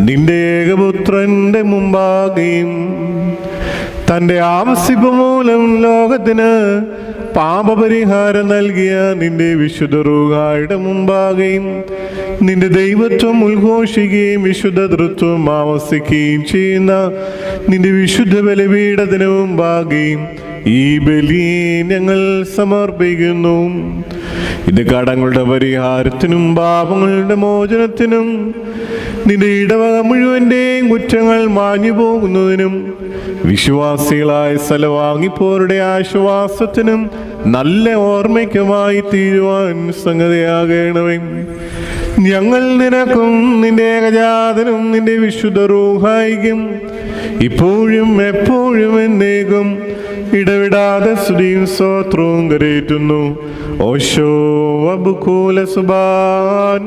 നിന്റെ ഏകപുത്രന്റെ മുമ്പാകെയും തന്റെ ആവസിപ്പ് മൂലം ലോകത്തിന് പാപപരിഹാരം നൽകിയ നിന്റെ വിശുദ്ധ റൂഹായുടെ മുമ്പാകെയും നിന്റെ ദൈവത്വം ഉദ്ഘോഷിക്കുകയും വിശുദ്ധ തൃത്വം ആവസിക്കുകയും ചെയ്യുന്ന നിന്റെ വിശുദ്ധ ബലിപീഠത്തിന് മുമ്പാകെയും ഈ ബലിയെ ഞങ്ങൾ സമർപ്പിക്കുന്നു. ഇത് കടങ്ങളുടെ പരിഹാരത്തിനും പാപങ്ങളുടെ മോചനത്തിനും നിന്റെ ഇടവക മുഴുവന്റെയും കുറ്റങ്ങൾ മാഞ്ഞു പോകുന്നതിനും വിശ്വാസികളായ സ്ഥലവാങ്ങിപ്പോരുടെ ആശ്വാസത്തിനും നല്ല ഓർമ്മയ്ക്കുമായി തീരുവാൻ സംഗതിയാകണമേ. ഞങ്ങൾ നിനക്കും നിന്റെ ഏകജാതനും നിന്റെ വിശുദ്ധ റൂഹായിക്കും ഇപ്പോഴും എപ്പോഴും എന്നേക്കും ഇടവിടാതെ സ്തുതിയും സ്തോത്രവും കരേറ്റുന്നു. ഓശോ വബുകൂല സുബാൻ.